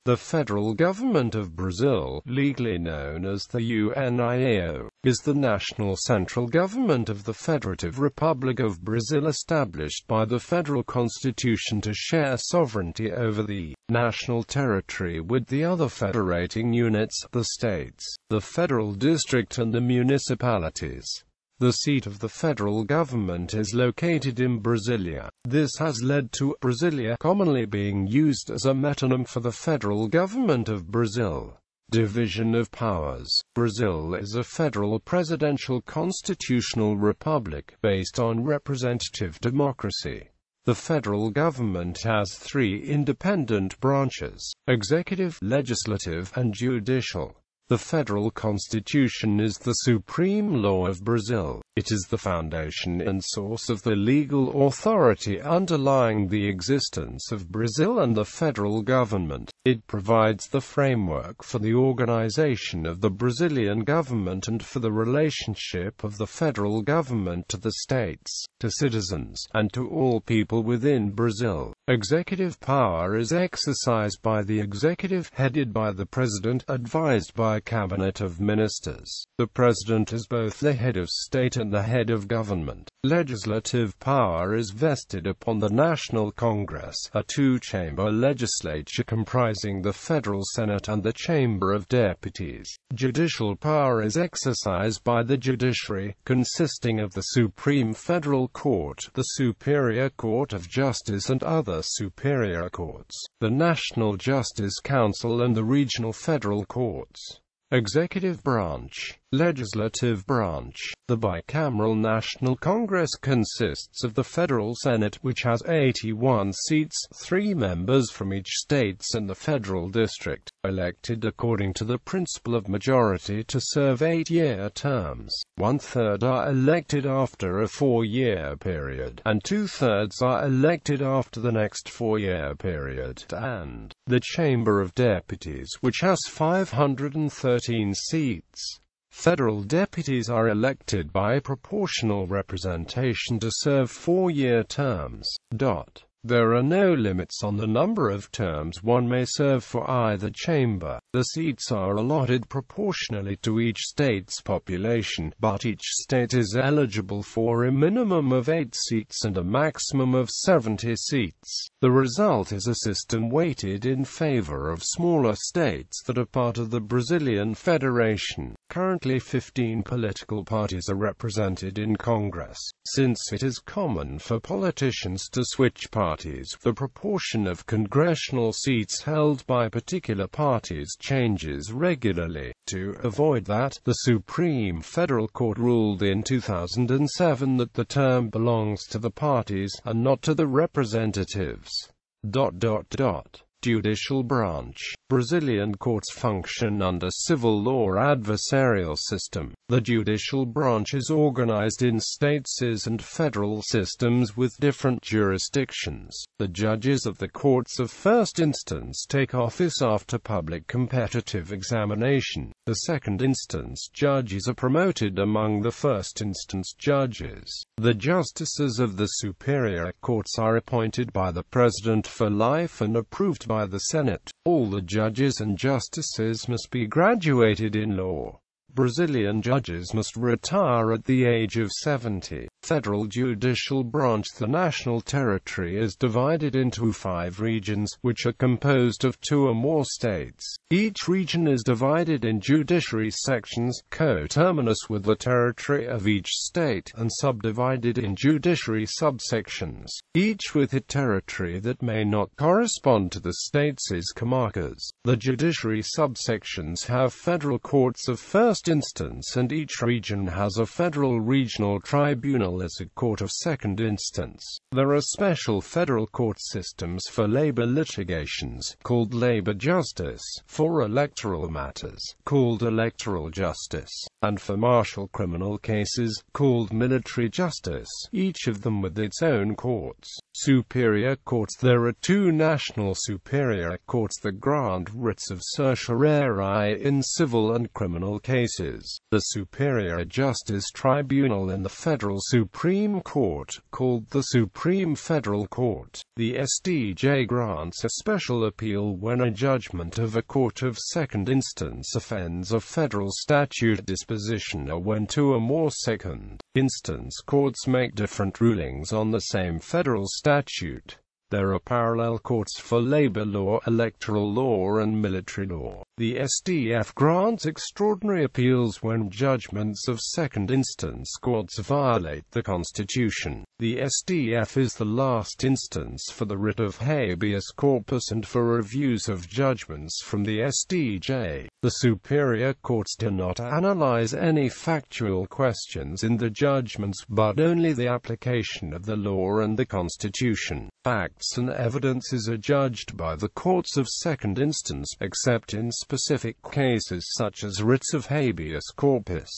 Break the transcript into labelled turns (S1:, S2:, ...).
S1: The federal government of Brazil, legally known as the União, is the national central government of the Federative Republic of Brazil, established by the federal constitution to share sovereignty over the national territory with the other federating units, the states, the federal district and the municipalities. The seat of the federal government is located in Brasília. This has led to Brasília commonly being used as a metonym for the federal government of Brazil. Division of powers. Brazil is a federal presidential constitutional republic based on representative democracy. The federal government has three independent branches: executive, legislative, and judicial. The federal constitution is the supreme law of Brazil. It is the foundation and source of the legal authority underlying the existence of Brazil and the federal government. It provides the framework for the organization of the Brazilian government and for the relationship of the federal government to the states, to citizens, and to all people within Brazil. Executive power is exercised by the executive, headed by the president, advised by a cabinet of ministers. The president is both the head of state and the head of government. Legislative power is vested upon the National Congress, a two-chamber legislature comprising the Federal Senate and the Chamber of Deputies. Judicial power is exercised by the judiciary, consisting of the Supreme Federal Court, the Superior Court of Justice and other superior courts, the National Justice Council and the regional federal courts. Executive branch. Legislative branch. The bicameral National Congress consists of the Federal Senate, which has 81 seats, 3 members from each state, and the Federal District, elected according to the principle of majority to serve 8-year terms. 1/3 are elected after a 4-year period, and 2/3 are elected after the next 4-year period. And the Chamber of Deputies, which has 513 seats. Federal deputies are elected by proportional representation to serve 4-year terms. There are no limits on the number of terms one may serve for either chamber. The seats are allotted proportionally to each state's population, but each state is eligible for a minimum of 8 seats and a maximum of 70 seats. The result is a system weighted in favor of smaller states that are part of the Brazilian Federation. Currently 15 political parties are represented in Congress. Since it is common for politicians to switch parties, the proportion of congressional seats held by particular parties changes regularly. To avoid that, the Supreme Federal Court ruled in 2007 that the term belongs to the parties, and not to the representatives. Judicial branch. Brazilian courts function under civil law adversarial system. The judicial branch is organized in states and federal systems with different jurisdictions. The judges of the courts of first instance take office after public competitive examination. The second instance judges are promoted among the first instance judges. The justices of the superior courts are appointed by the president for life and approved by the Senate. All the judges and justices must be graduated in law. Brazilian judges must retire at the age of 70. Federal judicial branch. The national territory is divided into 5 regions, which are composed of 2 or more states. Each region is divided in judiciary sections, coterminous with the territory of each state, and subdivided in judiciary subsections, each with a territory that may not correspond to the states is comarcas. The judiciary subsections have federal courts of first instance, and each region has a federal regional tribunal as a court of second instance. There are special federal court systems for labor litigations, called labor justice, for electoral matters, called electoral justice, and for martial criminal cases, called military justice, each of them with its own courts. Superior courts. There are 2 national superior courts that grant writs of certiorari in civil and criminal cases. cases. The Superior Justice Tribunal in the Federal Supreme Court, called the Supreme Federal Court, the SDJ, grants a special appeal when a judgment of a court of second instance offends a federal statute disposition, or when two or more second-instance courts make different rulings on the same federal statute. There are parallel courts for labor law, electoral law, and military law. The SDF grants extraordinary appeals when judgments of second-instance courts violate the Constitution. The SDF is the last instance for the writ of habeas corpus and for reviews of judgments from the SDJ. The superior courts do not analyze any factual questions in the judgments, but only the application of the law and the Constitution. Facts and evidences are judged by the courts of second instance, except in specific cases such as writs of habeas corpus.